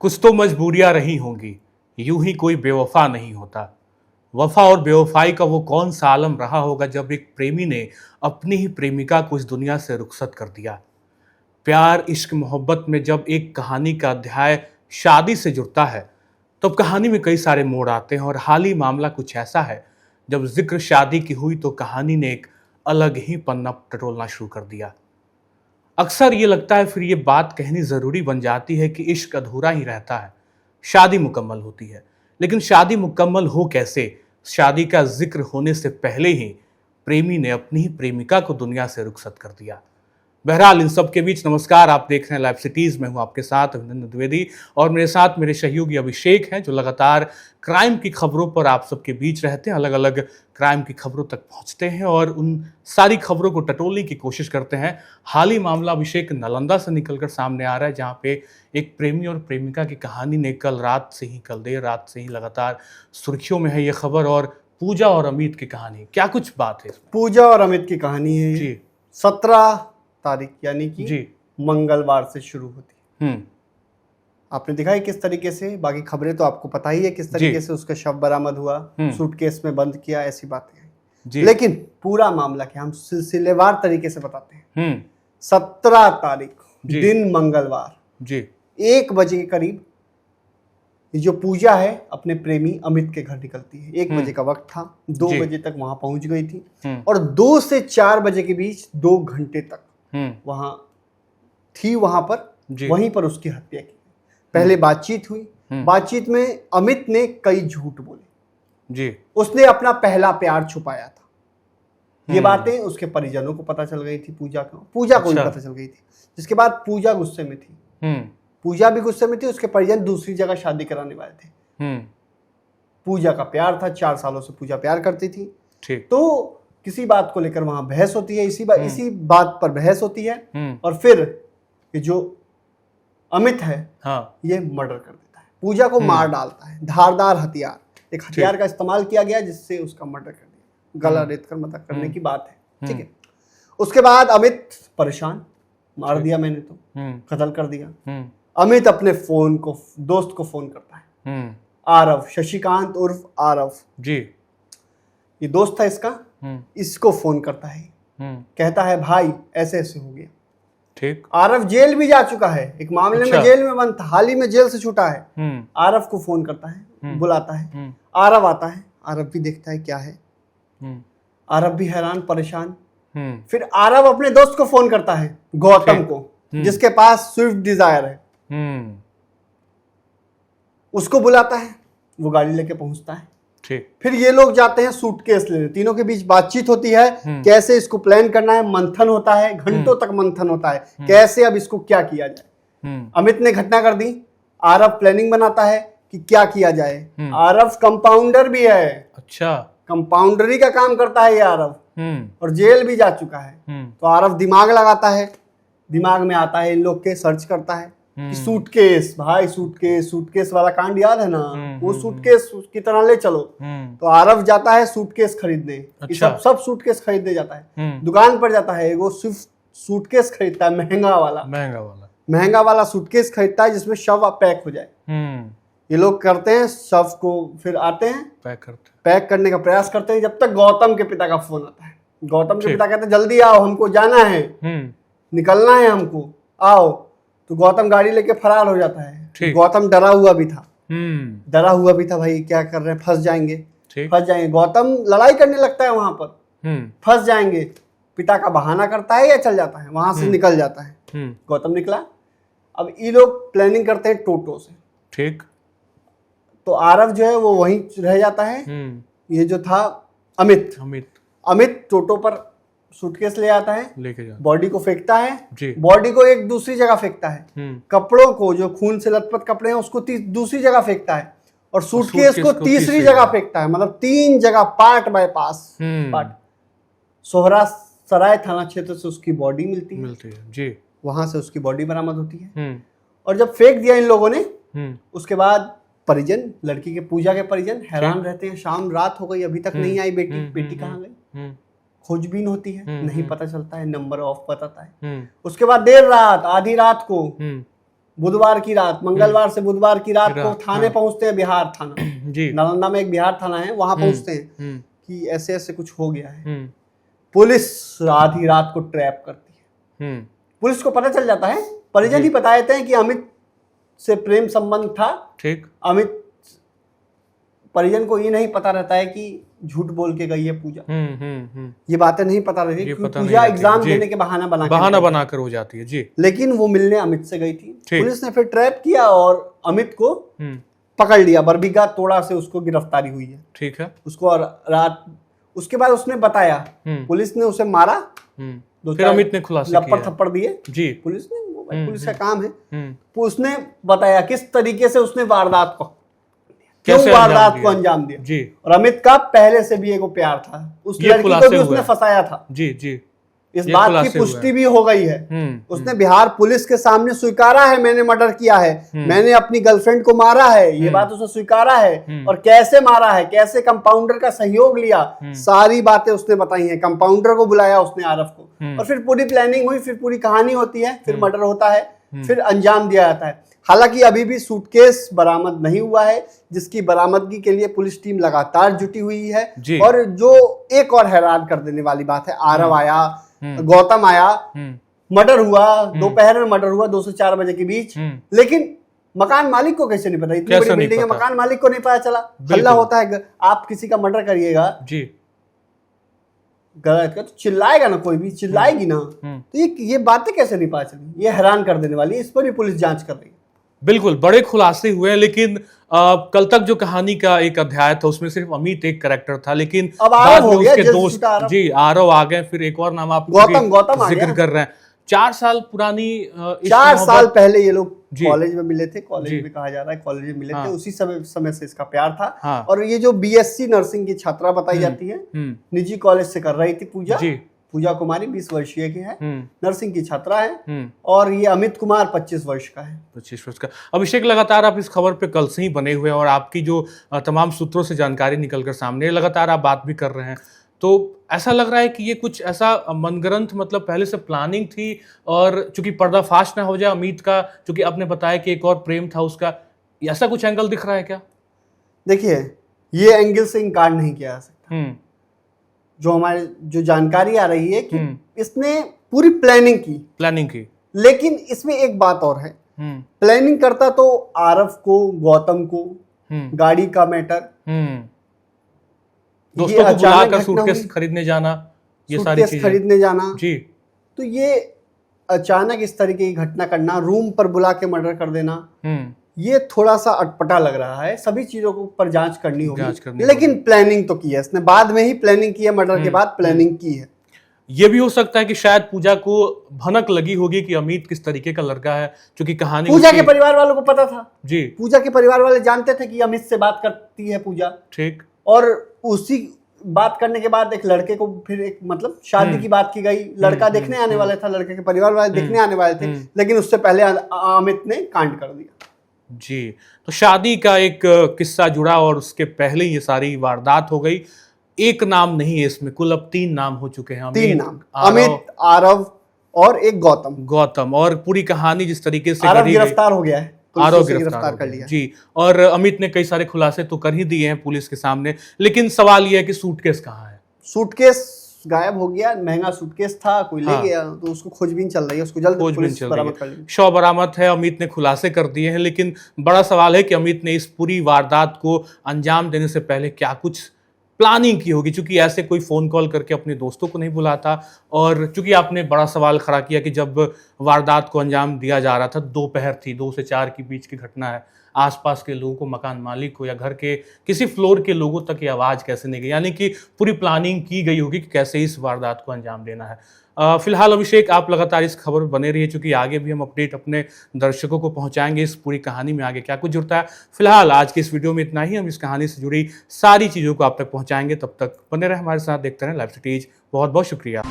कुछ तो मजबूरियां रही होंगी, यूं ही कोई बेवफा नहीं होता। वफा और बेवफाई का वो कौन सा आलम रहा होगा जब एक प्रेमी ने अपनी ही प्रेमिका को इस दुनिया से रुखसत कर दिया। प्यार इश्क मोहब्बत में जब एक कहानी का अध्याय शादी से जुड़ता है तो अब कहानी में कई सारे मोड़ आते हैं और हाल ही मामला कुछ ऐसा है। जब जिक्र शादी की हुई तो कहानी ने एक अलग ही पन्ना टटोलना शुरू कर दिया। अक्सर ये लगता है फिर ये बात कहनी ज़रूरी बन जाती है कि इश्क अधूरा ही रहता है, शादी मुकम्मल होती है। लेकिन शादी मुकम्मल हो कैसे? शादी का जिक्र होने से पहले ही प्रेमी ने अपनी ही प्रेमिका को दुनिया से रुखसत कर दिया। बहरहाल इन सब के बीच नमस्कार, आप देख रहे हैं लाइव सिटीज़। मैं हूं आपके साथ अभिनंदन द्विवेदी और मेरे साथ मेरे सहयोगी अभिषेक हैं, जो लगातार क्राइम की खबरों पर आप सबके बीच रहते हैं, अलग अलग क्राइम की खबरों तक पहुंचते हैं और उन सारी खबरों को टटोलने की कोशिश करते हैं। हाल ही मामला अभिषेक नालंदा से निकलकर सामने आ रहा है, जहाँ पे एक प्रेमी और प्रेमिका की कहानी ने कल देर रात से ही लगातार सुर्खियों में है ये खबर। और पूजा और अमित की कहानी, क्या कुछ बात है इसमें? पूजा और अमित की कहानी है जी। 17 तारीख यानी कि जी। मंगलवार से शुरू होती है। हम्म। आपने दिखा है किस तरीके से, बाकी खबरें तो आपको पता ही है किस तरीके से उसका शव बरामद हुआ, सूटकेस में बंद किया, ऐसी बातें हैं। लेकिन पूरा मामला क्या, हम सिलसिलेवार तरीके से बताते हैं। 17 तारीख दिन मंगलवार जी 1 बजे के करीब ये जो पूजा है अपने प्रेमी अमित के घर निकलती है। 1 बजे का वक्त था, 2 बजे तक वहां पहुंच गई थी और 2 से 4 बजे के बीच 2 घंटे तक वहां थी। वहां पर वहीं पर उसकी हत्या की। पहले बातचीत हुई, बातचीत में अमित ने कई झूठ बोले जी। उसने अपना पहला प्यार छुपाया था। ये बातें उसके परिजनों को पता चल गई थी, पूजा को भी पता चल गई थी। जिसके बाद पूजा गुस्से में थी, पूजा भी गुस्से में थी। उसके परिजन दूसरी जगह शादी कराने वाले थे। पूजा का प्यार था, 4 सालों से पूजा प्यार करती थी। तो किसी बात को लेकर वहां बहस होती है, इसी बात पर बहस होती है और फिर ये जो अमित है ये मर्डर कर देता है, पूजा को मार डालता है। धारदार हथियार, एक हथियार का इस्तेमाल किया गया जिससे उसका मर्डर कर दिया। गला रेत कर मर्डर करने की बात है, ठीक है। उसके बाद अमित परेशान, मार दिया मैंने तो, कत्ल कर दिया। अमित अपने दोस्त को फोन करता है, आरव, शशिकांत उर्फ आरव जी, ये दोस्त था इसका। इसको फोन करता है, कहता है भाई ऐसे ऐसे हो गया। ठीक। आरव जेल भी जा चुका है, एक मामले में जेल में बंद था, हाल ही में जेल से छूटा है। आरव को फोन करता है, बुलाता है। आरव आता है, आरव भी देखता है क्या है। आरव भी हैरान परेशान। फिर आरव अपने दोस्त को फोन करता है, गौतम को, जिसके पास स्विफ्ट डिजायर है। उसको बुलाता है, वो गाड़ी लेके पहुंचता है। ठीक। फिर ये लोग जाते हैं सूटकेस लेने। तीनों के बीच बातचीत होती है, कैसे इसको प्लान करना है। मंथन होता है, घंटों तक मंथन होता है, कैसे अब इसको क्या किया जाए। अमित ने घटना कर दी, आरव प्लानिंग बनाता है कि क्या किया जाए। आरव कंपाउंडर भी है। अच्छा, कंपाउंडरी का काम करता है ये आरव, और जेल भी जा चुका है। तो आरव दिमाग लगाता है, दिमाग में आता है इन लोग के, सर्च करता है कि सूटकेस, भाई सूटकेस वाला कांड याद है ना, वो सूटकेस की तरह ले चलो। तो आरव जाता है सूटकेस खरीदने। अच्छा। सब सूटकेस खरीदने जाता है, दुकान पर जाता है, वो सिर्फ सूटकेस खरीदता है, महंगा वाला सूटकेस खरीदता है जिसमें शव पैक हो जाए। ये लोग करते हैं, शव को फिर आते हैं, पैक करने का प्रयास करते हैं, जब तक गौतम के पिता का फोन आता है। गौतम के पिता कहते हैं जल्दी आओ, हमको जाना है, निकलना है हमको, आओ। तो गौतम गाड़ी लेके फरार हो जाता है। गौतम डरा हुआ भी था, भाई क्या कर रहे हैं, फंस जाएंगे। गौतम लड़ाई करने लगता है वहां पर, फंस जाएंगे। पिता का बहाना करता है या चल जाता है, वहां से निकल जाता है। गौतम निकला। अब ये लोग प्लानिंग करते हैं टोटो से। ठीक। तो आरव जो है वो वहीं रह जाता है। ये जो था अमित टोटो पर सूटकेस ले आता है, लेके जाता, बॉडी को फेंकता है, बॉडी को एक दूसरी जगह फेंकता है, कपड़ों को जो खून से लथपथ कपड़े हैं उसको दूसरी जगह फेंकता है, और सूटकेस को तीसरी जगह फेंकता है। मतलब 3 जगह, पार्ट बाय पार्ट। सोहरा सराय थाना क्षेत्र से उसकी बॉडी मिलती है जी। वहां से उसकी बॉडी बरामद होती है। और जब फेंक दिया इन लोगों ने, उसके बाद परिजन, लड़की के पूजा के परिजन हैरान रहते हैं। शाम रात हो गई, अभी तक नहीं आई बेटी कहाँ गई। खोजबीन होती है, नहीं पता चलता है, नंबर ऑफ बताता है। उसके बाद देर रात, आधी रात को बुधवार की रात, मंगलवार से बुधवार की रात को थाने हाँ। पहुंचते हैं, बिहार थाना जी। नालंदा में एक बिहार थाना है, वहां पहुंचते हैं कि ऐसे ऐसे कुछ हो गया है। पुलिस आधी रात को ट्रैप करती है। पुलिस को पता चल जाता है, परिजन ही बता देते हैं कि अमित से प्रेम संबंध था। ठीक। अमित, परिजन को ये नहीं पता रहता है कि झूठ बोल के गई है पूजा। ये बातें नहीं पता रहती कि पूजा एग्जाम देने के बहाना बनाकर हो जाती है जी। लेकिन वो मिलने अमित से गई थी। पुलिस ने फिर ट्रैप किया और अमित को पकड़ लिया। बरबीघा तोड़ा से उसको गिरफ्तारी हुई है। ठीक है। उसको रात, उसके बाद उसने बताया, पुलिस ने उसे मारा, फिर अमित ने खुलासा किया, लपड़ थप्पड़ दिए जी। पुलिस ने, पुलिस का काम है। उसने बताया किस तरीके से उसने वारदात को, क्यों वारदात को अंजाम दिया जी। और अमित का पहले से भी एगो प्यार था, उस लड़की को भी उसने फंसाया था जी जी। इस बात की पुष्टि भी हो गई है। उसने बिहार पुलिस के सामने स्वीकारा है, मैंने मर्डर किया है, मैंने अपनी गर्लफ्रेंड को मारा है, ये बात उसने स्वीकारा है। और कैसे मारा है, कैसे कंपाउंडर का सहयोग लिया, सारी बातें उसने बताई हैं। कंपाउंडर को बुलाया उसने, आरफ को, और फिर पूरी प्लानिंग हुई, फिर पूरी कहानी होती है, फिर मर्डर होता है, फिर अंजाम दिया जाता है। हालांकि अभी भी सूटकेस बरामद नहीं हुआ है, जिसकी बरामदगी के लिए पुलिस टीम लगातार जुटी हुई है। और जो एक और हैरान कर देने वाली बात है, आरव आया, गौतम आया, मर्डर हुआ, दोपहर में मर्डर हुआ 2 से 4 बजे के बीच, लेकिन मकान मालिक को कैसे नहीं पता? इतनी बड़ी बिल्डिंग है, मकान मालिक को नहीं पता चला। हल्ला होता है, आप किसी का मर्डर करिएगा जी, गलत का तो चिल्लाएगा ना, कोई भी चिल्लाएगी ना, तो ये बातें कैसे नहीं पता चली? ये हैरान कर देने वाली है। इस पर भी पुलिस जांच कर रही है। बिल्कुल, बड़े खुलासे हुए हैं, लेकिन कल तक जो कहानी का एक अध्याय था उसमें सिर्फ अमित एक कैरेक्टर था, लेकिन अब आरव हो गया, उसके दोस्त जी आरव आ गए, फिर एक और नाम आप गौतम जिक्र कर रहे हैं। 4 साल पुरानी 4 साल पहले ये लोग कॉलेज में मिले थे, कॉलेज में कहा जा रहा है कॉलेज में मिले थे, उसी समय से इसका प्यार था। और ये जो बीएससी नर्सिंग की छात्रा बताई जाती है, निजी कॉलेज से कर रही थी पूजा कुमारी, 20 वर्षीय की है, नर्सिंग की छात्रा है। और ये अमित कुमार 25 वर्ष का है। 25 वर्ष का। अभिषेक, लगातार आप इस खबर पे कल से ही बने हुए हैं और आपकी जो तमाम सूत्रों से जानकारी निकलकर सामने, लगातार आप बात भी कर रहे हैं, तो ऐसा लग रहा है कि ये कुछ ऐसा मनगढ़ंत, मतलब पहले से प्लानिंग थी, और चूंकि पर्दाफाश ना हो जाए अमित का, चूंकि आपने बताया कि एक और प्रेम था उसका, ऐसा कुछ एंगल दिख रहा है क्या? देखिए, ये एंगल से इनकार नहीं किया जा सकता। जो हमारे जो जानकारी आ रही है कि इसने पूरी प्लानिंग की, लेकिन इसमें एक बात और है, प्लानिंग करता तो आरफ को, गौतम को, गाड़ी का मैटर, दोस्तों को बुलाकर सूटकेस खरीदने जाना, ये सारी चीजें खरीदने जाना जी, तो ये अचानक इस तरीके की घटना करना, रूम पर बुला के मर्डर कर देना, ये थोड़ा सा अटपटा लग रहा है। सभी चीजों को पर जांच करनी होगी, लेकिन प्लानिंग तो की है इसने, बाद में ही प्लानिंग की है, मर्डर के बाद प्लानिंग की है। ये भी हो सकता है कि शायद पूजा को भनक लगी होगी कि अमित किस तरीके का लड़का है, क्योंकि कहानी पूजा के परिवार वालों को पता था जी, पूजा के परिवार वाले जानते थे कि अमित से बात करती है पूजा, ठीक, और उसी बात करने के बाद एक लड़के को फिर एक मतलब शादी की बात की गई, लड़का देखने आने वाला था, लड़के के परिवार वाले देखने आने वाले थे, लेकिन उससे पहले अमित ने कांड कर दिया जी। तो शादी का एक किस्सा जुड़ा और उसके पहले ये सारी वारदात हो गई। एक नाम नहीं है इसमें, कुल अब 3 नाम हो चुके हैं। 3 नाम, अमित, आरव और एक गौतम। और पूरी कहानी जिस तरीके से आरव गिरफ्तार हो गया है, आरव गिरफ्तार कर लिया जी, और अमित ने कई सारे खुलासे तो कर ही दिए हैं पुलिस के सामने, लेकिन सवाल यह है कि सूटकेस कहाँ है? सूटकेस गायब हो गया, महंगा सूटकेस था, कोई ले गया, तो उसको खोजबीन चल रही है, उसको जल्द पुलिस बरामद कर लेगी। शव बरामद है, अमित ने खुलासे कर दिए हैं, लेकिन बड़ा सवाल है कि अमित ने इस पूरी वारदात को अंजाम देने से पहले क्या कुछ प्लानिंग की होगी, क्योंकि ऐसे कोई फोन कॉल करके अपने दोस्तों को नहीं बुलाता। और चूंकि आपने बड़ा सवाल खड़ा किया कि जब वारदात को अंजाम दिया जा रहा था, दोपहर थी, 2 से 4 के बीच की घटना है, आसपास के लोगों को, मकान मालिक को या घर के किसी फ्लोर के लोगों तक ये आवाज़ कैसे नहीं गई, यानी कि पूरी प्लानिंग की गई होगी कि कैसे इस वारदात को अंजाम देना है। फिलहाल अभिषेक, आप लगातार इस खबर पर बने रहिए, क्योंकि आगे भी हम अपडेट अपने दर्शकों को पहुंचाएंगे इस पूरी कहानी में आगे क्या कुछ जुड़ता है। फिलहाल आज के इस वीडियो में इतना ही, हम इस कहानी से जुड़ी सारी चीज़ों को आप तक पहुँचाएंगे। तब तक बने रहे हमारे साथ, देखते रहें लाइव सिटीज। बहुत बहुत शुक्रिया।